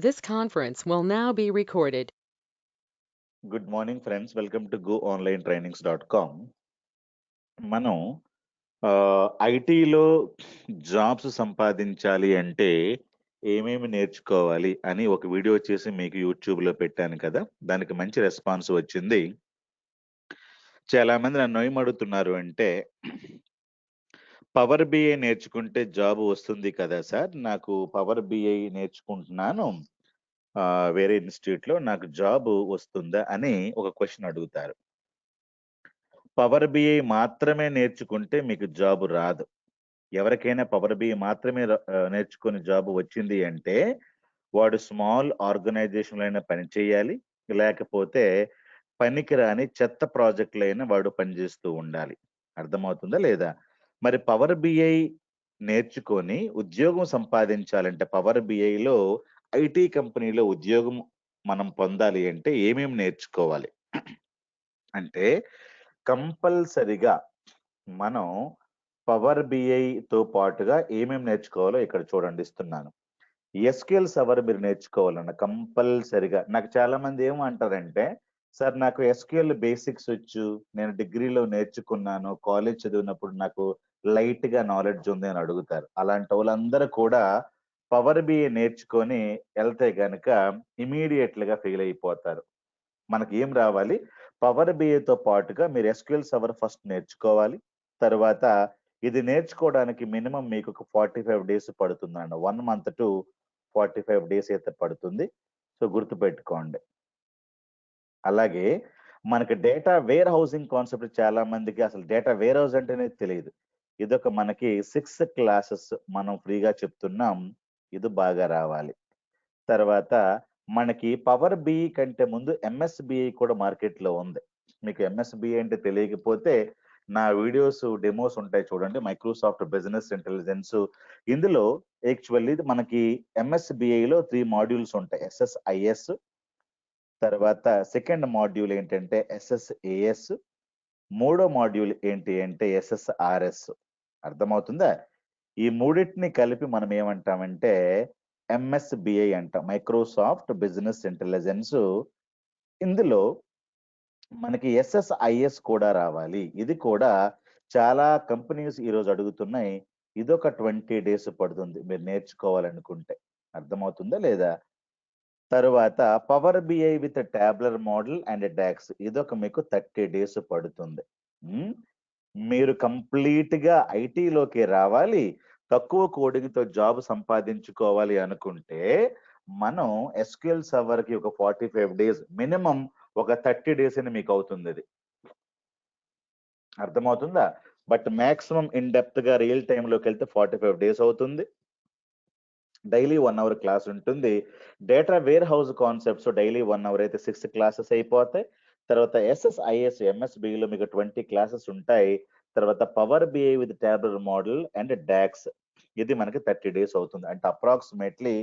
This conference will now be recorded. Good morning friends, welcome to goonlinetrainings.com. మనం ఐటీలో jobs సంపాదించాలి అంటే ఏమేమి నేర్చుకోవాలి అని ఒక వీడియో చేసి మీకు యూట్యూబ్లో పెట్టాను కదా. దానికి మంచి రెస్పాన్స్ వచ్చింది. చాలా మంది నన్ను ఏమడుగుతున్నారు అంటే, పవర్ బిఐ నేర్చుకుంటే జాబ్ వస్తుంది కదా సార్, నాకు పవర్ బిఐ నేర్చుకుంటున్నాను వేరే ఇన్స్టిట్యూట్లో, నాకు జాబ్ వస్తుందా అని ఒక క్వశ్చన్ అడుగుతారు. పవర్ బిఐ మాత్రమే నేర్చుకుంటే మీకు జాబ్ రాదు. ఎవరికైనా పవర్ బిఐ మాత్రమే నేర్చుకుని జాబ్ వచ్చింది అంటే వాడు స్మాల్ ఆర్గనైజేషన్లో అయినా పని చేయాలి, లేకపోతే పనికిరాని చెత్త ప్రాజెక్టులైనా వాడు పనిచేస్తూ ఉండాలి. అర్థమవుతుందా లేదా? మరి పవర్ బిఐ నేర్చుకొని ఉద్యోగం సంపాదించాలంటే పవర్ బిఐలో ఐటీ కంపెనీలో ఉద్యోగం మనం పొందాలి అంటే ఏమేమి నేర్చుకోవాలి అంటే, కంపల్సరిగా మనం పవర్ బిఐతో పాటుగా ఏమేమి నేర్చుకోవాలో ఇక్కడ చూడండి, ఇస్తున్నాను. ఎస్క్యూఎల్ సర్వర్ మీరు నేర్చుకోవాలన్న కంపల్సరిగా. నాకు చాలా మంది ఏమంటారంటే, సార్ నాకు ఎస్క్యూఎల్ బేసిక్స్ వచ్చు, నేను డిగ్రీలో నేర్చుకున్నాను, కాలేజ్ చదివినప్పుడు నాకు లైట్ గా నాలెడ్జ్ ఉంది అని అడుగుతారు. అలాంటి వాళ్ళందరూ కూడా పవర్ బిఐ నేర్చుకొని వెళ్తే గనక ఇమీడియట్ గా ఫెయిల్ అయిపోతారు. మనకి ఏం రావాలి? పవర్ బిఐతో పాటుగా మీరు ఎస్క్యూఎల్ సర్వర్ ఫస్ట్ నేర్చుకోవాలి. తర్వాత ఇది నేర్చుకోవడానికి మినిమం మీకు ఒక 45 డేస్ పడుతుందండి. 1 మంత్ టు 45 డేస్ అయితే పడుతుంది. సో గుర్తుపెట్టుకోండి. అలాగే మనకి డేటా వేర్ హౌసింగ్ కాన్సెప్ట్ చాలా మందికి అసలు డేటా వేర్ హౌస్ అంటేనే తెలియదు. ఇదొక మనకి 6 క్లాసెస్ మనం ఫ్రీగా చెప్తున్నాం. ఇది బాగా రావాలి. తర్వాత మనకి పవర్ బిఈ కంటే ముందు ఎంఎస్బిఐ కూడా మార్కెట్‌లో ఉంది. మీకు ఎంఎస్బిఐ అంటే తెలియకపోతే నా వీడియోస్, డెమోస్ ఉంటాయి చూడండి. Microsoft business intelligence. ఇందులో యాక్చువల్లీ మనకి ఎంఎస్బిఐలో 3 మాడ్యూల్స్ ఉంటాయి. ఎస్ఎస్ఐఎస్, తర్వాత సెకండ్ మాడ్యూల్ ఏంటంటే ఎస్ఎస్ఏఎస్, మూడో మాడ్యూల్ ఏంటి అంటే ఎస్ఎస్ఆర్ఎస్. అర్థమవుతుందా? ఈ మూడిటిని కలిపి మనం ఏమంటామంటే ఎంఎస్బిఐ అంటాం, మైక్రోసాఫ్ట్ బిజినెస్ ఇంటెలిజెన్స్. ఇందులో మనకి ఎస్ఎస్ఐఎస్ కూడా రావాలి. ఇది కూడా చాలా కంపెనీస్ ఈరోజు అడుగుతున్నాయి. ఇదొక 20 డేస్ పడుతుంది మీరు నేర్చుకోవాలనుకుంటే. అర్థమవుతుందా లేదా? తరువాత power BI with tabular model and DAX, ఇదొక మీకు 30 డేస్ పడుతుంది. ఉమ్, మీరు కంప్లీట్ గా ఐటీలోకి రావాలి, తక్కువ కోడింగ్ తో జాబ్ సంపాదించుకోవాలి అనుకుంటే మనం ఎస్క్యూఎల్ సర్వర్ కి ఒక 45 డేస్, మినిమం ఒక 30 డేస్ అని మీకు అవుతుంది. అది అర్థమవుతుందా? బట్ మాక్సిమం ఇన్ డెప్త్ గా రియల్ టైమ్ లోకి వెళ్తే 45 డేస్ అవుతుంది. డైలీ 1 అవర్ క్లాస్ ఉంటుంది. Data warehouse concepts daily 1 hour అయితే 6 క్లాసెస్ అయిపోతాయి. తర్వాత ఎస్ఎస్ఐఎస్ ఎంఎస్బిలో మీకు 20 క్లాసెస్ ఉంటాయి. తర్వాత power BI with tabular model and DAX, ఇది మనకి 30 డేస్ అవుతుంది. అంటే అప్రాక్సిమేట్లీ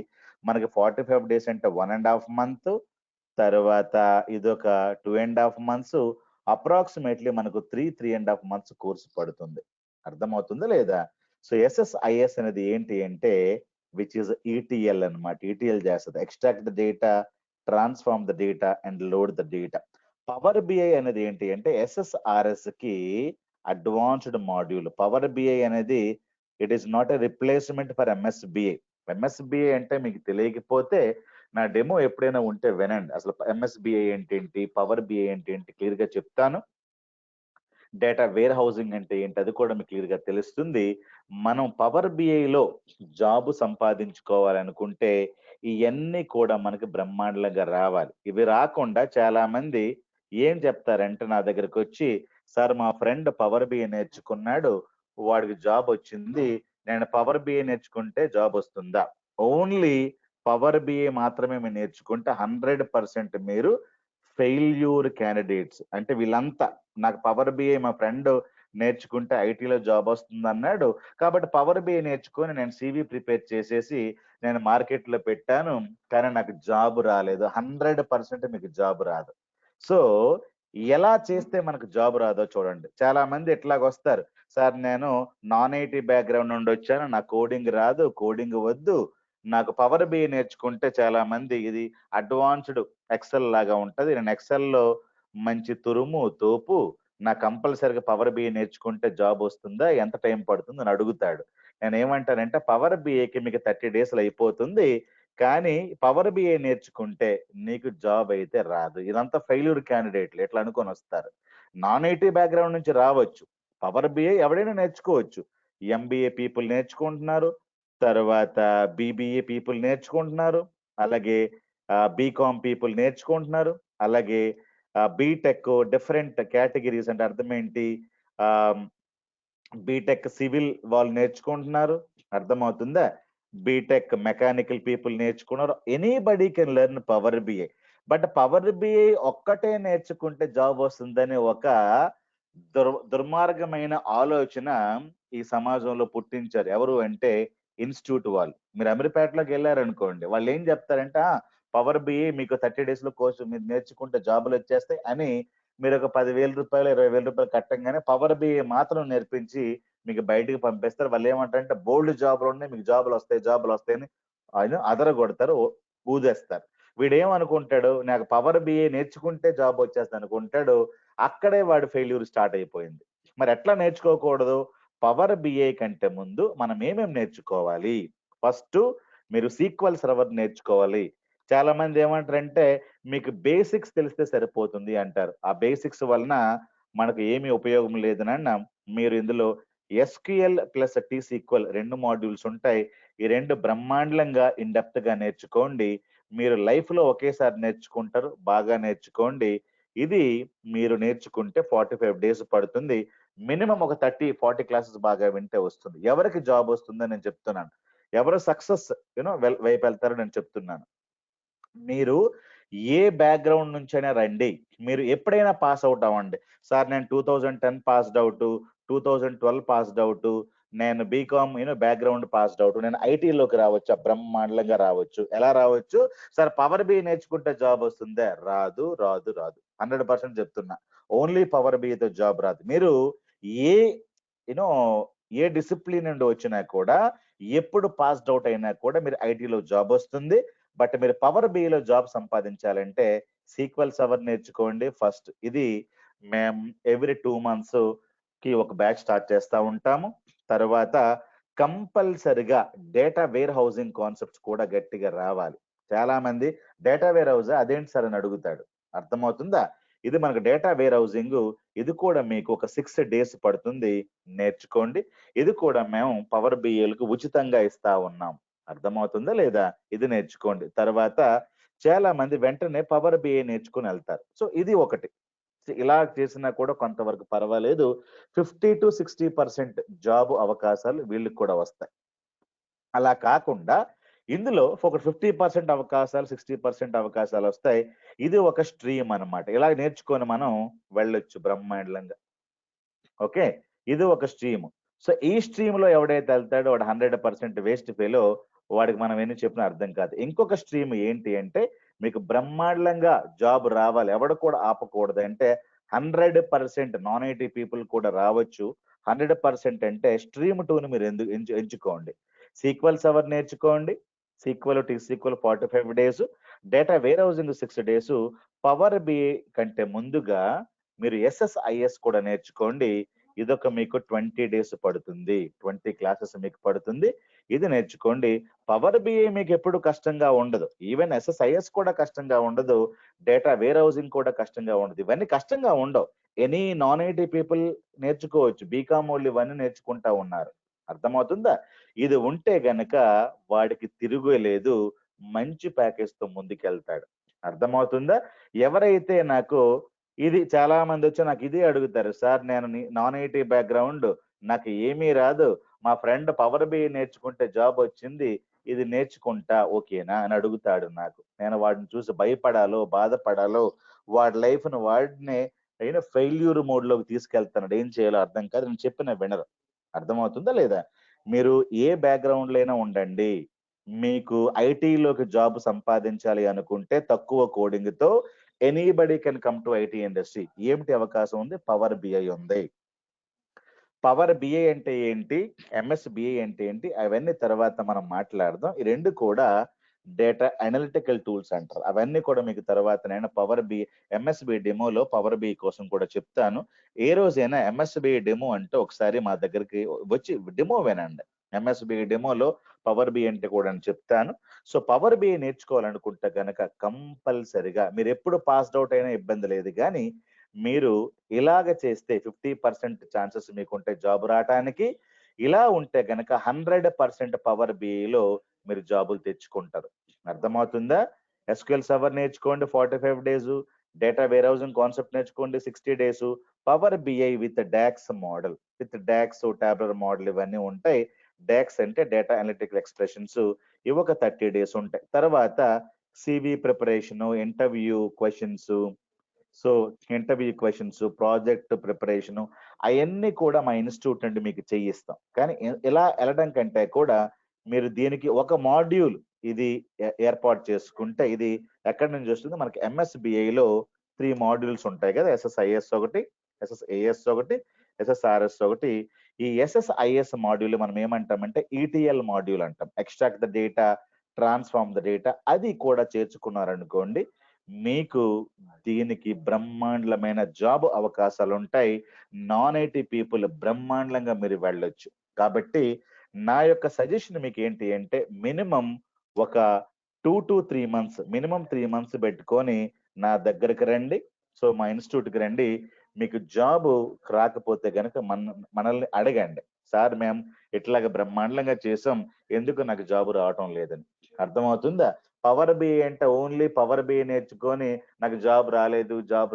మనకి 45 డేస్ అంటే 1.5 మంత్, తర్వాత ఇదొక 2.5 మంత్స్, అప్రాక్సిమేట్లీ మనకు 3.5 మంత్స్ కోర్సు పడుతుంది. అర్థమవుతుందా లేదా? సో ఎస్ఎస్ఐఎస్ అనేది ఏంటి అంటే విచ్ ఇస్ ఈటీఎల్ అన్నమాట. ఈటీఎల్ చేస్తుంది, extract the data, transform the data and load the data. Power BI అనేది ఏంటి అంటే ఎస్ఎస్ఆర్ఎస్ కి అడ్వాన్స్డ్ మాడ్యూల్. పవర్ బిఐ అనేది it is not a replacement for MSBI. MSBI అంటే మీకు తెలియకపోతే నా డెమో ఎప్పుడైనా ఉంటే వినండి. అసలు ఎంఎస్బిఐ ఏంటి, పవర్ బిఐ ఏంటి క్లియర్ గా చెప్తాను. డేటా వేర్ హౌసింగ్ అంటే ఏంటి అది కూడా మీకు క్లియర్ గా తెలుస్తుంది. మనం పవర్ బిఐలో జాబ్ సంపాదించుకోవాలనుకుంటే ఇవన్నీ కూడా మనకి బ్రహ్మాండంగా రావాలి. ఇవి రాకుండా చాలా మంది ఏం చెప్తారంటే నా దగ్గరకు వచ్చి, సార్ మా ఫ్రెండ్ పవర్ బిఐ నేర్చుకున్నాడు, వాడికి జాబ్ వచ్చింది, నేను పవర్ బిఐ నేర్చుకుంటే జాబ్ వస్తుందా? ఓన్లీ పవర్ బిఐ మాత్రమే మీరు నేర్చుకుంటే 100% మీరు ఫెయిల్యూర్ క్యాండిడేట్స్. అంటే వీళ్ళంతా నాకు పవర్ బిఐ మా ఫ్రెండ్ నేర్చుకుంటే ఐటీలో జాబ్ వస్తుంది అన్నాడు, కాబట్టి పవర్ బిఐ నేర్చుకొని నేను సివి ప్రిపేర్ చేసేసి నేను మార్కెట్లో పెట్టాను, కానీ నాకు జాబ్ రాలేదు. 100% మీకు జాబ్ రాదు. సో ఎలా చేస్తే మనకు జాబ్ రాదో చూడండి. చాలా మంది ఎట్లాగొస్తారు, సార్ నేను నాన్ ఐటీ బ్యాక్గ్రౌండ్ నుండి వచ్చాను, నాకు కోడింగ్ రాదు, కోడింగ్ వద్దు, నాకు పవర్ బిఐ నేర్చుకుంటే చాలా మంది ఇది అడ్వాన్స్డ్ ఎక్సెల్ లాగా ఉంటది. నేను ఎక్సెల్‌లో మంచి తురుము, తోపు నాకు కంపల్సరీగా పవర్ బిఐ నేర్చుకుంటే జాబ్ వస్తుందా? ఎంత టైం పడుతుంది? అని అడుగుతాడు. నేనేమంటానంటే పవర్ బిఐకి మీకు 30 డేస్‌లో అయిపోతుంది. కానీ పవర్ బిఐ నేర్చుకుంటే నీకు జాబ్ అయితే రాదు. ఇదంతా ఫెయిల్యూర్ క్యాండిడేట్‌లు ఇట్లా అనుకోనొస్తారు. నాన్ ఐటీ బ్యాక్‌గ్రౌండ్ నుంచి రావచ్చు. పవర్ బిఐ ఎవడైనా నేర్చుకోవచ్చు. ఎంబీఏ పీపుల్ నేర్చుకుంటున్నారు. తర్వాత బీబీఏ పీపుల్ నేర్చుకుంటున్నారు. అలాగే బీకామ్ పీపుల్ నేర్చుకుంటున్నారు. అలాగే బీటెక్ డిఫరెంట్ కేటగిరీస్ అంటే అర్థమేంటి? ఆహ్, బీటెక్ సివిల్ వాళ్ళు నేర్చుకుంటున్నారు. అర్థమవుతుందా? బీటెక్ మెకానికల్ పీపుల్ నేర్చుకున్నారు. Anybody can learn power BI. But power BI ఒక్కటే నేర్చుకుంటే జాబ్ వస్తుందని ఒక దుర్మార్గమైన ఆలోచన ఈ సమాజంలో పుట్టించారు. ఎవరు అంటే ఇన్‌స్టిట్యూట్ వాళ్ళు. మీరు అమీర్‌పేటలోకి ఎళ్లారనుకోండి. వాళ్ళేం చెప్తారంటే, పవర్ బిఐ మీకు 30 డేస్‌లో కోర్స్ మీరు నేర్చుకుంటే జాబులొచ్చేస్తాయి అని మీరొక రూ. 10,000, రూ. 20,000 కట్టంగానే పవర్ బిఐ మాత్రం నేర్పించి మీకు బయటికి పంపిస్తారు. వాళ్ళేమంటారంటే బోల్డు జాబులున్నాయి. మీకు జాబులొస్తాయని ఆయన అదరగొడతారు. ఊదేస్తారు. వీడేమనుకుంటాడు, నాకు పవర్ బిఐ నేర్చుకుంటే జాబొచ్చేస్తదనుకుంటాడు. అక్కడే వాడి ఫెయిల్యూర్ స్టార్ట్ అయిపోయింది. మరెట్లా నేర్చుకోకూడదు? పవర్ బిఐ కంటే ముందు మనం ఏమేం నేర్చుకోవాలి? ఫస్టు మీరు సీక్వెల్ సర్వర్ నేర్చుకోవాలి. చాలా మంది ఏమంటారంటే, మీకు బేసిక్స్ తెలిస్తే సరిపోతుంది అంటారు. ఆ బేసిక్స్ వలన మనకు ఏమి ఉపయోగం లేదనన్నా మీరు ఇందులో ఎస్‌క్యూఎల్ ప్లస్ టీసీక్వెల్ 2 మాడ్యూల్స్ ఉంటాయి. ఈ 2 బ్రహ్మాండంగా ఇన్ డెప్త్‌గా నేర్చుకోండి. మీరు లైఫ్‌లో ఒకేసారి నేర్చుకుంటారు. బాగా నేర్చుకోండి. ఇది మీరు నేర్చుకుంటే 45 డేస్ పడుతుంది. మినిమమ్ ఒక 30, 40 క్లాసెస్ బాగా వింటే వస్తుంది. ఎవరికి జాబ్ వస్తుందని నేను చెప్తున్నాను. ఎవరు సక్సెస్ వైపెళ్తారో నేను చెప్తున్నాను. మీరు ఏ బ్యాక్‌గ్రౌండ్ నుంచైనా రండి. మీరు ఎప్పుడైనా పాస్ ఔట్ అవ్వండి. సార్ నేను 2010 పాస్డ్ ఔటు, 2012 పాస్డ్ ఔటు, నేను బీకామ్ బ్యాక్‌గ్రౌండ్ పాస్డ్ ఔట్. నేను ఐటీలోకి రావచ్చా? బ్రహ్మాండంగా రావచ్చు. ఎలా రావచ్చు? సార్ పవర్ బిఐ నేర్చుకుంటే జాబ్ వస్తుందా? రాదు, రాదు, రాదు. 100% చెప్తున్నా. ఓన్లీ పవర్ బిఐతో జాబ్ రాదు. మీరు ఏ యూ నో ఏ డిసిప్లిన్ నుండి వచ్చినా కూడా, ఎప్పుడు పాస్డ్ ఔట్ అయినా కూడా మీరు ఐటీలో జాబ్ వస్తుంది. బట్ మీరు పవర్ బిఐలో జాబ్ సంపాదించాలంటే సీక్వెల్ సర్వర్ నేర్చుకోండి ఫస్ట్. ఇది మేము ఎవ్రీ 2 మంత్స్‌కి ఒక బ్యాచ్ స్టార్ట్ చేస్తా ఉంటాము. తర్వాత కంపల్సరీగా డేటా వేర్ హౌసింగ్ కాన్సెప్ట్స్ కూడా గట్టిగా రావాలి. చాలా మంది డేటా వేర్ హౌసా? అదేంటి సార్ అని అడుగుతాడు. అర్థమవుతుందా? ఇది మనకు డేటా వేర్ హౌసింగు ఇది కూడా మీకు ఒక 6 డేస్ పడుతుంది. నేర్చుకోండి. ఇది కూడా మేము పవర్ బిఐలకు ఉచితంగా ఇస్తా ఉన్నాం. అర్థమవుతుందా లేదా? ఇది నేర్చుకోండి. తర్వాత చాలా మంది వెంటనే పవర్ బిఐ నేర్చుకొని ఎళ్తారు. సో, ఇది ఒకటి. ఇలా చేసినా కూడా కొంతవరకు పర్వాలేదు. 50-60% జాబ్ అవకాశాలు వీళ్ళకి కూడా వస్తాయి. అలా కాకుండా ఇందులో ఒక 50% అవకాశాలు, 60% అవకాశాలొస్తాయి. ఇది ఒక స్ట్రీమ్ అన్నమాట. ఇలా నేర్చుకొని మనం వెళ్ళొచ్చు బ్రహ్మాండంగా. ఓకే. ఇది ఒక స్ట్రీమ్. సో, ఈ స్ట్రీమ్‌లో ఎవడైతే ఎళ్తాడో వాడు 100% వేస్ట్ ఫెలో. వాడికి మనం ఎన్ని చెప్పినా అర్థం కాదు. ఇంకొక స్ట్రీమ్ ఏంటి అంటే, మీకు బ్రహ్మాండంగా జాబ్ రావాలి. ఎవడు కూడా ఆపకూడదు. అంటే 100% నాన్ ఐటీ పీపుల్ కూడా రావచ్చు. 100% అంటే స్ట్రీమ్ 2ని మీరు ఎంచుకోండి. సీక్వెల్ సర్వర్ నేర్చుకోండి. SQL, TSQL 45 days. Data warehousing 6 days. Power BI కంటే ముందుగా మీరు ఎస్ఎస్ఐఎస్ కూడా నేర్చుకోండి. ఇదొక మీకు 20 డేస్ పడుతుంది. 20 క్లాసెస్ మీకు పడుతుంది. ఇది నేర్చుకోండి. పవర్ బిఐ మీకెప్పుడు కష్టంగా ఉండదు. ఈవెన్ ఎస్ఎస్ఐఎస్ కూడా కష్టంగా ఉండదు. డేటా వేర్ హౌసింగ్ కూడా కష్టంగా ఉండదు. ఇవన్నీ కష్టంగా ఉండవు. ఎనీ నాన్ ఐటీ పీపుల్ నేర్చుకోవచ్చు. బీకామ్ వోళ్ళు ఇవన్నీ నేర్చుకుంటా ఉన్నారు. అర్థమవుతుందా? ఇది ఉంటే గనక వాడికి తిరుగులేదు. మంచి ప్యాకేజ్‌తో ముందుకెళ్తాడు. అర్థమవుతుందా? ఎవరైతే నాకు ఇది చాలా మందొచ్చి నాకిదే అడుగుతారు. సార్ నేను నాన్ ఐటీ బ్యాక్‌గ్రౌండ్ నాకు ఏమీ రాదు. మా ఫ్రెండ్ పవర్ బిఐ నేర్చుకుంటే జాబొచ్చింది. ఇది నేర్చుకుంటా ఓకేనా? అని అడుగుతాడు నాకు. నేను వాడిని చూసి భయపడాలో, బాధపడాలో, వాడి లైఫ్‌ని వాడినే ఫెయిల్యూర్ మోడ్‌లోకి తీసుకెళ్తున్నాడు. ఏం చేయాలో అర్థం కాదు. నేను చెప్పినా వినరు. అర్థమవుతుందా లేదా? మీరు ఏ బ్యాక్‌గ్రౌండ్‌లో అయినా ఉండండి. మీకు ఐటీలోకి జాబ్ సంపాదించాలి అనుకుంటే తక్కువ కోడింగ్‌తో anybody can come to IT industry. ఏమిటి అవకాశం ఉంది? పవర్ బిఐ ఉంది. పవర్ బిఐ అంటే ఏంటి? ఎంఎస్ బిఐ అంటే ఏంటి? అవన్నీ తర్వాత మనం మాట్లాడదాం. ఈ 2 కూడా డేటా అనలిటికల్ టూల్స్ అంటారు. అవన్నీ కూడా మీకు తర్వాత నేను ఎంఎస్‌బిఐ డెమోలో పవర్ బిఐ కోసం కూడా చెప్తాను. ఏ రోజైనా ఎంఎస్‌బిఐ డెమో అంటే ఒకసారి మా దగ్గరికి వచ్చి డెమో వినండి. ఎంఎస్‌బిఐ డెమోలో పవర్ బిఐ అంటే కూడా నేను చెప్తాను. సో, పవర్ బిఐ నేర్చుకోవాలనుకుంటే గనక కంపల్సరీగా మీరెప్పుడు పాస్డ్ ఔట్ అయినా ఇబ్బంది లేదు గానీ, మీరు ఇలాగ చేస్తే 50% ఛాన్సెస్ మీకుంటాయి జాబ్ రాటానికి. ఇలా ఉంటే గనక 100% పవర్ బిఐలో మీరు జాబులు తెచ్చుకుంటారు. అర్థమవుతుందా? ఎస్‌క్యూఎల్ సర్వర్ నేర్చుకోండి 45 డేసు. డేటా వేర్‌హౌసింగ్ కాన్సెప్ట్ నేర్చుకోండి 60 days. Power BI with DAX model. With DAX, tabular model ఇవన్నీ ఉంటాయి. డాక్స్ అంటే డేటా అనలిటికల్ ఎక్స్‌ప్రెషన్స్. ఇవి ఒక 30 డేస్ ఉంటాయి. తర్వాత CV preparation, interview questions, so, interview questions, project preparation అయన్నీ కూడా మా ఇన్‌స్టిట్యూట్ నుండి మీకు చేయిస్తాం. కానీ ఇలా ఎళ్ళడం కంటే కూడా మీరు దీనికి ఒక మాడ్యూల్ ఇది ఏర్పాటు చేసుకుంటే ఇది ఎక్కడి నుంచి వస్తుంది? మనకి ఎంఎస్‌బిఐలో 3 మాడ్యూల్స్ ఉంటాయి కదా! ఎస్ఎస్ఐఎస్ ఒకటి, ఎస్ఎస్ఏఎస్ ఒకటి, ఎస్ఎస్ఆర్ఎస్ ఒకటి. ఈ ఎస్ఎస్ఐఎస్ మాడ్యూల్ మనం ఏమంటామంటే ఈటీఎల్ మాడ్యూల్ అంటాం. Extract the data, transform the data అది కూడా చేర్చుకున్నారనుకోండి, మీకు దీనికి బ్రహ్మాండమైన జాబ్ అవకాశాలుంటాయి. నాన్ ఐటీ పీపుల్ బ్రహ్మాండంగా మీరు వెళ్ళొచ్చు. కాబట్టి నా యొక్క సజెషన్ మీకేంటి అంటే మినిమమ్ ఒక 2-3 మంత్స్ మినిమమ్ 3 మంత్స్ పెట్టుకొని నా దగ్గరికి రండి. సో, మా ఇన్‌స్టిట్యూట్‌కి రండి. మీకు జాబు రాకపోతే గనక మనల్ని అడగండి. సార్ మేము ఇట్లాగ బ్రహ్మాండంగా చేసాం. ఎందుకు నాకు జాబ్ రావటం లేదని. అర్థమవుతుందా? పవర్ బిఐ అంటే ఓన్లీ పవర్ బిఐ నేర్చుకొని నాకు జాబ్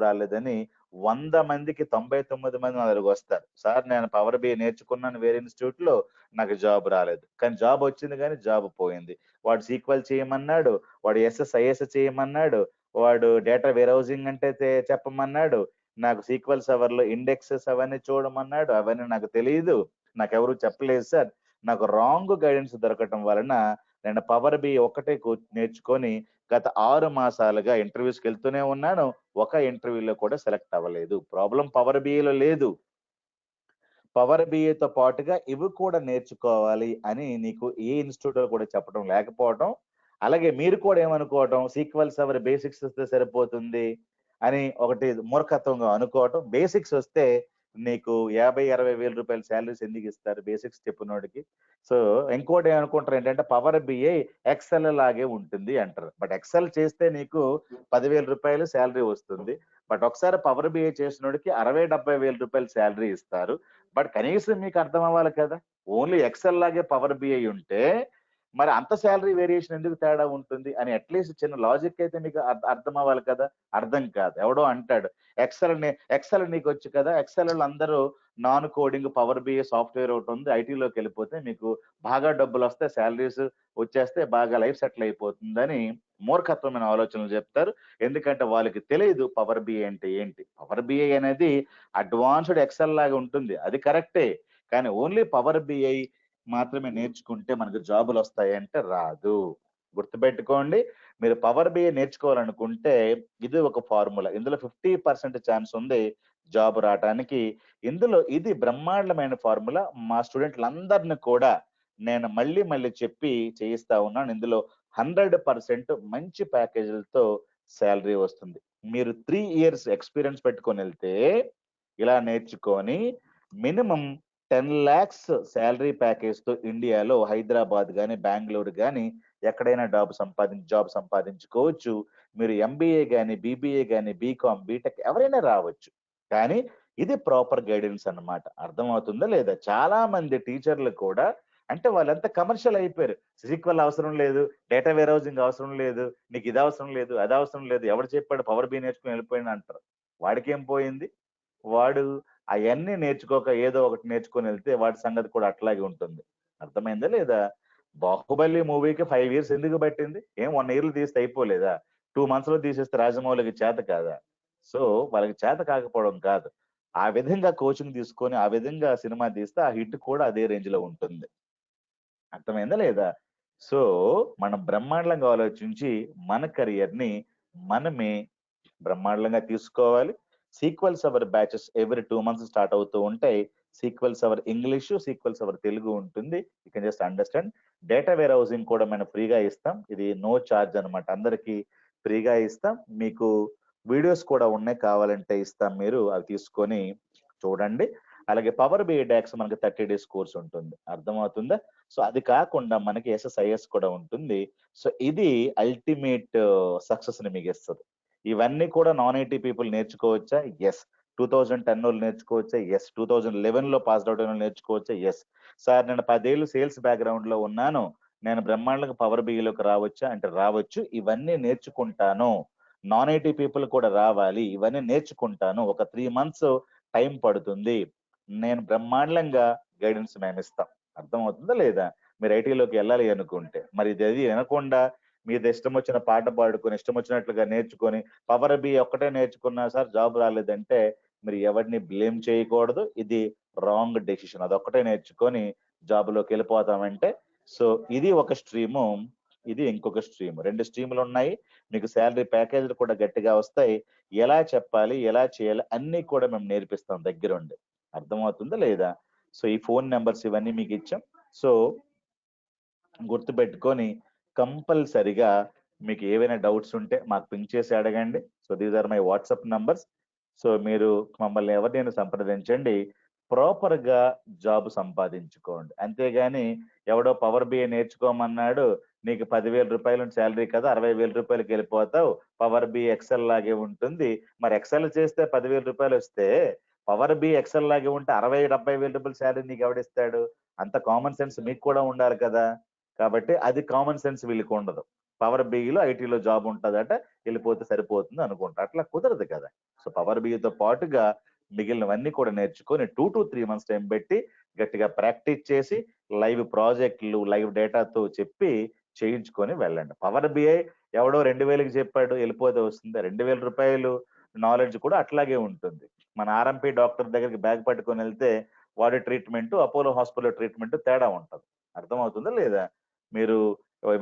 రాలేదని 100 మందికి 99 మంది నా దగ్గరకొస్తారు. సార్ నేను పవర్ బిఐ నేర్చుకున్నాను వేరే ఇన్‌స్టిట్యూట్‌లో నాకు జాబ్ రాలేదు. కానీ జాబ్ వచ్చింది గానీ జాబ్ పోయింది. వాడు సీక్వెల్ చేయమన్నాడు. వాడు ఎస్ఎస్ఐఎస్ చేయమన్నాడు. వాడు డేటా వేర్‌హౌసింగ్ అంటే చెప్పమన్నాడు. నాకు సీక్వెల్ సర్వర్‌లో ఇండెక్సెస్ అవన్నీ చూడమన్నాడు. అవన్నీ నాకు తెలీదు. నాకెవరు చెప్పలేదు సార్. నాకు రాంగ్ గైడెన్స్ దొరకటం వలన నేను పవర్ బిఐ ఒక్కటే నేర్చుకొని గత 6 మాసాలుగా ఇంటర్‌వ్యూస్‌కెళ్తూనే ఉన్నాను. ఒక ఇంటర్‌వ్యూలో కూడా సెలెక్ట్ అవ్వలేదు. ప్రాబ్లమ్ పవర్ బిఐలో లేదు. పవర్ బిఐతో పాటుగా ఇవి కూడా నేర్చుకోవాలి అని నీకు ఏ ఇన్‌స్టిట్యూట్‌లో కూడా చెప్పడం లేకపోవటం. అలాగే మీరు కూడా ఏమనుకోవటం సీక్వెల్ సర్వర్ బేసిక్స్ వస్తే సరిపోతుంది అని ఒకటి మూర్ఖత్వంగా అనుకోవటం. బేసిక్స్ వస్తే నీకు 50, 60 వేల రూపాయల సాలరీస్ ఎందుకిస్తారు బేసిక్స్ చెప్పినోడికి. సో, ఇంకోటి ఏమనుకుంటారు ఏంటంటే పవర్ బిఐ ఎక్సెల్ లాగే ఉంటుంది అంటారు. బట్ ఎక్సెల్ చేస్తే నీకు 10,000 రూపాయలు సాలరీ వస్తుంది. బట్ ఒకసారి పవర్ బిఐ చేసినోడికి 60, 70 వేల రూపాయలు సాలరీ ఇస్తారు. బట్ కనీసం మీకు అర్థం అవ్వాలి కదా! ఓన్లీ ఎక్సెల్ లాగే పవర్ బిఐ ఉంటే, మరి అంత సాలరీ వేరియేషన్ ఎందుకు తేడా ఉంటుంది అని అట్‌లీస్ట్ చిన్న లాజిక్ అయితే మీకు అర్థం అవ్వాలి కదా! అర్థం కాదు. ఎవడో అంటాడు. ఎక్సెల్ నీకొచ్చు కదా! ఎక్సెల్‌లో అందరూ non coding power BI software ఒకటుంది. ఐటీలోకెళ్ళిపోతే మీకు బాగా డబ్బులొస్తాయి. సాలరీస్ వచ్చేస్తే బాగా లైఫ్ సెటిల్ అయిపోతుందని మూర్ఖత్వమైన ఆలోచనలు చెప్తారు. ఎందుకంటే వాళ్ళకి తెలీదు పవర్ బిఐ అంటే ఏంటి? పవర్ బిఐ అనేది అడ్వాన్స్‌డ్ ఎక్సెల్ లాగా ఉంటుంది. అది కరెక్టే. కానీ ఓన్లీ పవర్ బిఐ మాత్రమే నేర్చుకుంటే మనకు జాబులొస్తాయంటే రాదు. గుర్తుపెట్టుకోండి. మీరు పవర్ బిఐ నేర్చుకోవాలనుకుంటే ఇది ఒక ఫార్ములా. ఇందులో 50% ఛాన్స్ ఉంది జాబ్ రాటానికి. ఇందులో ఇది బ్రహ్మాండమైన ఫార్ములా. మా స్టూడెంట్‌లందరిని కూడా నేను మళ్ళీ మళ్ళీ చెప్పి చేయిస్తా ఉన్నాను. ఇందులో 100% మంచి ప్యాకేజీలతో సాలరీ వస్తుంది. మీరు 3 ఇయర్స్ ఎక్స్‌పీరియన్స్ పెట్టుకొనెళ్తే ఇలా నేర్చుకొని మినిమమ్ 10,00,000 సాలరీ ప్యాకేజ్‌తో ఇండియాలో హైదరాబాద్ గాని, బెంగుళూరు గాని ఎక్కడైనా జాబ్ సంపాదించుకోవచ్చు. మీరు ఎంబీఏ గాని, బీబీఏ గాని, బీకామ్, బీటెక్ ఎవరైనా రావచ్చు. కానీ ఇది ప్రాపర్ గైడెన్స్ అన్నమాట. అర్థమవుతుందా లేదా? చాలా మంది టీచర్లు కూడా అంటే వాళ్ళంతా కమర్షియల్ అయిపోయారు. సీక్వెల్ అవసరం లేదు, డేటా వేర్ హౌసింగ్ అవసరం లేదు, నీకు ఇది అవసరం లేదు, అది అవసరం లేదు. ఎవడు చెప్పాడు పవర్ బిఐ నేర్చుకొని వెళ్ళిపోయాను అంటారు. వాడికేం పోయింది? వాడు అయన్నీ నేర్చుకోక ఏదో ఒకటి నేర్చుకొనెళ్తే వాడి సంగతి కూడా అట్లాగే ఉంటుంది. అర్థమైందా లేదా? 'బాహుబలి' మూవీకి 5 ఇయర్స్ ఎందుకు పట్టింది? ఏం 1 ఇయర్‌లో తీస్తే అయిపోలేదా? 2 మంత్స్‌లో తీసేస్తే రాజమౌళికి చేత కాదా? సో, వాళ్ళకి చేత కాకపోవడం కాదు. ఆ విధంగా కోచింగ్ తీసుకొని, ఆ విధంగా సినిమా తీస్తే ఆ హిట్ కూడా అదే రేంజ్‌లో ఉంటుంది. అర్థమైందా లేదా? సో, మనం బ్రహ్మాండంగా ఆలోచించి మన కెరియర్‌ని మనమే బ్రహ్మాండంగా తీసుకోవాలి. SQL server batches every 2 months start అవుతూ ఉంటాయి. SQL server English, SQL server Telugu ఉంటుంది. You can just understand. Data warehousing కూడా మనం ఫ్రీగా ఇస్తాం. ఇది నో చార్జ్ అనమాట. అందరికి ఫ్రీగా ఇస్తాం. మీకు వీడియోస్ కూడా ఉన్నాయి, కావాలంటే ఇస్తాం. మీరు అవి తీసుకొని చూడండి. అలాగే పవర్ బిఐ డాక్స్ మనకి 30 డేస్ కోర్స్ ఉంటుంది. అర్థమవుతుందా? సో అది కాకుండా మనకి ఎస్ఎస్ఐఎస్ కూడా ఉంటుంది. సో ఇది అల్టిమేట్ సక్సెస్ ని మీకు ఇస్తుంది. ఇవన్నీ కూడా నాన్ ఐటీ పీపుల్ నేర్చుకోవచ్చా? ఎస్. 2010 వాళ్ళు నేర్చుకోవచ్చా? ఎస్. 2011 లో పాస్ అవుట్ అయిన వాళ్ళు నేర్చుకోవచ్చా? ఎస్. సార్ నేను 10 ఏళ్ళు సేల్స్ బ్యాక్గ్రౌండ్ లో ఉన్నాను, నేను బ్రహ్మాండంగా పవర్ బిఐలోకి రావచ్చా అంటే రావచ్చు. ఇవన్నీ నేర్చుకుంటాను. నాన్ ఐటీ పీపుల్ కూడా రావాలి, ఇవన్నీ నేర్చుకుంటాను. ఒక 3 మంత్స్ టైం పడుతుంది. నేను బ్రహ్మాండంగా గైడెన్స్ మేము ఇస్తాం. అర్థమవుతుందా లేదా? మీరు ఐటీలోకి వెళ్ళాలి అనుకుంటే. మరి ఇది వినకుండా మీద ఇష్టం వచ్చిన పాట పాడుకొని ఇష్టం వచ్చినట్లుగా నేర్చుకొని పవర్ బి ఒక్కటే నేర్చుకున్నా సార్ జాబ్ రాలేదంటే మీరు ఎవరిని బ్లేమ్ చేయకూడదు. ఇది రాంగ్ డెసిషన్. అదొక్కటే నేర్చుకొని జాబ్లోకి వెళ్ళిపోతామంటే. సో ఇది ఒక స్ట్రీము, ఇది ఇంకొక స్ట్రీమ్. 2 స్ట్రీములు ఉన్నాయి. మీకు శాలరీ ప్యాకేజీలు కూడా గట్టిగా వస్తాయి. ఎలా చెప్పాలి, ఎలా చేయాలి అన్నీ కూడా మేము నేర్పిస్తాం దగ్గరుండి. అర్థమవుతుందా లేదా? సో ఈ ఫోన్ నెంబర్స్ ఇవన్నీ మీకు ఇచ్చాం. సో గుర్తుపెట్టుకొని కంపల్సరిగా మీకు ఏవైనా డౌట్స్ ఉంటే మాకు పింక్ చేసి అడగండి. So these are my WhatsApp numbers. So మీరు మమ్మల్ని ఎవరినైనా సంప్రదించండి. ప్రాపర్ గా జాబ్ సంపాదించుకోండి. అంతేగాని ఎవడో పవర్ బిఐ నేర్చుకోమన్నాడు, నీకు 10,000 శాలరీ కదా, 60,000 వెళ్ళిపోతావు, పవర్ బి ఎక్సెల్ లాగే ఉంటుంది. మరి ఎక్సెల్ చేస్తే 10,000 వస్తే పవర్ బి ఎక్సెల్ లాగే ఉంటే 60,000-70,000 శాలరీ నీకు ఎవడిస్తాడు? అంత కామన్ సెన్స్ మీకు కూడా ఉండాలి కదా. కాబట్టి అది కామన్ సెన్స్ వీళ్ళకి ఉండదు. పవర్ బిఈలో ఐటీలో జాబ్ ఉంటుందట, వెళ్ళిపోతే సరిపోతుంది అనుకుంటా. అట్లా కుదరదు కదా. సో పవర్ బిఈతో పాటుగా మిగిలినవన్నీ కూడా నేర్చుకొని 2 to 3 months టైం పెట్టి గట్టిగా ప్రాక్టీస్ చేసి లైవ్ ప్రాజెక్టులు లైవ్ డేటాతో చెప్పి చేయించుకొని వెళ్ళండి. పవర్ బిఐ ఎవడో 2,000కి చెప్పాడు వెళ్ళిపోతే వస్తుంది. 2,000 నాలెడ్జ్ కూడా అట్లాగే ఉంటుంది. మన ఆర్ఎంపీ డాక్టర్ దగ్గరికి బ్యాగ్ పట్టుకొని వెళ్తే వాడి ట్రీట్మెంట్, అపోలో హాస్పిటల్ ట్రీట్మెంట్ తేడా ఉంటుంది. అర్థమవుతుందా లేదా? మీరు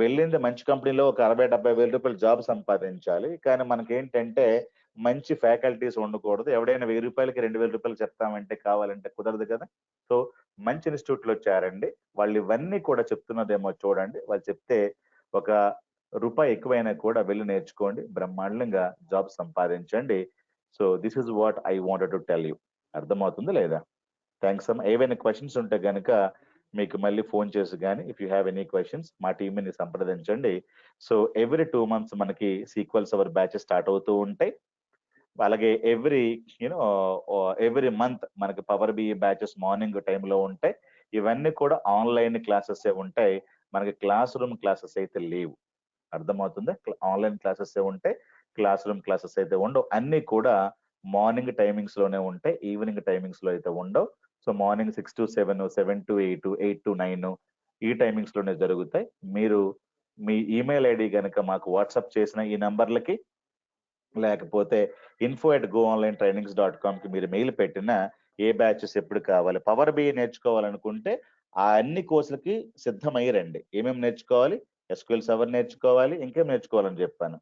వెళ్ళింది మంచి కంపెనీలో ఒక 60,000-70,000 జాబ్ సంపాదించాలి. కానీ మనకేంటంటే మంచి ఫ్యాకల్టీస్ ఉండకూడదు. ఎవడైనా రూ. 1,000కి 2,000 చెప్తామంటే కావాలంటే కుదరదు కదా. సో మంచి ఇన్స్టిట్యూట్ లో చేరండి. వాళ్ళు ఇవన్నీ కూడా చెప్తున్నదేమో చూడండి. వాళ్ళు చెప్తే ఒక రూపాయి ఎక్కువైనా కూడా వెళ్ళి నేర్చుకోండి. బ్రహ్మాండంగా జాబ్ సంపాదించండి. So this is what I wanted to tell you. అర్థమవుతుందా లేదా? థ్యాంక్స్ అమ్మా. ఏవైనా క్వశ్చన్స్ ఉంటే గనుక మీకు మళ్ళీ ఫోన్ చేసి కానీ if you have any questions మా టీంని సంప్రదించండి. సో ఎవ్రీ 2 months మనకి సీక్వెల్స్ అవర్ బ్యాచెస్ స్టార్ట్ అవుతూ ఉంటాయి. అలాగే యూనో ఎవ్రీ మంత్ మనకి పవర్ బిఈ బ్యాచెస్ మార్నింగ్ టైంలో ఉంటాయి. ఇవన్నీ కూడా ఆన్లైన్ క్లాసెస్ ఉంటాయి. మనకి క్లాస్ రూమ్ క్లాసెస్ అయితే లేవు. అర్థమవుతుందా? ఆన్లైన్ క్లాసెస్ ఉంటాయి. క్లాస్ రూమ్ క్లాసెస్ అయితే ఉండవు. అన్ని కూడా మార్నింగ్ టైమింగ్స్ లోనే ఉంటాయి. ఈవినింగ్ టైమింగ్స్ లో అయితే ఉండవు. So morning 6 to 7, 7 to 8, 8 to 9 ఈ టైమింగ్స్ లోనే జరుగుతాయి. మీరు మీ ఈమెయిల్ ఐడి కనుక మాకు వాట్సాప్ చేసిన ఈ నంబర్లకి, లేకపోతే info@goonlinetrainings.com కి మీరు మెయిల్ పెట్టినా ఏ బ్యాచెస్ ఎప్పుడు కావాలి, పవర్ బిఐ నేర్చుకోవాలనుకుంటే ఆ అన్ని కోర్సులకి సిద్ధమై రండి. ఏమేమి నేర్చుకోవాలి? ఎస్క్యూఎల్ సర్వర్ నేర్చుకోవాలి, ఇంకేం నేర్చుకోవాలని చెప్పాను.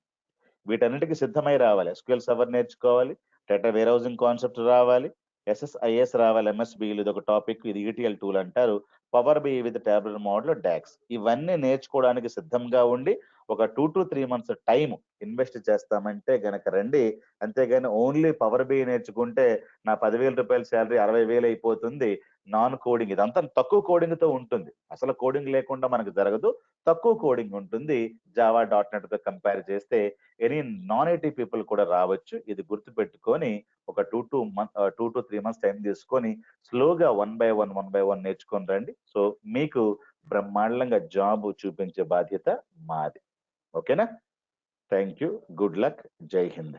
వీటన్నిటికి సిద్ధమై రావాలి. ఎస్క్యూఎల్ సర్వర్ నేర్చుకోవాలి, డేటా వేర్ హౌసింగ్ కాన్సెప్ట్ రావాలి, ఎస్ఎస్ఐఎస్ రావాలి, ఎంఎస్బిఈలు ఇది ఒక టాపిక్, ఇది ఈటీఎల్ టూల్ అంటారు, power BI with tabular model DAX. ఇవన్నీ నేర్చుకోవడానికి సిద్ధంగా ఉండి ఒక 2 to 3 months టైం ఇన్వెస్ట్ చేస్తామంటే గనక రండి. అంతేగాని ఓన్లీ పవర్ బిఐ నేర్చుకుంటే నా 10,000 శాలరీ 60,000 అయిపోతుంది. నాన్ కోడింగ్ ఇదంతా తక్కువ కోడింగ్ తో ఉంటుంది. అసలు కోడింగ్ లేకుండా మనకు జరగదు. తక్కువ కోడింగ్ ఉంటుంది. జావా .NET తో కంపేర్ చేస్తే ఎనీ నాన్ ఐటీ పీపుల్ కూడా రావచ్చు. ఇది గుర్తుపెట్టుకొని ఒక 2 to 3 months టైం తీసుకొని స్లోగా 1 by 1 నేర్చుకొని రండి. సో మీకు బ్రహ్మాండంగా జాబ్ చూపించే బాధ్యత మాది. ఓకేనా? Thank you. Good luck. జై హింద్.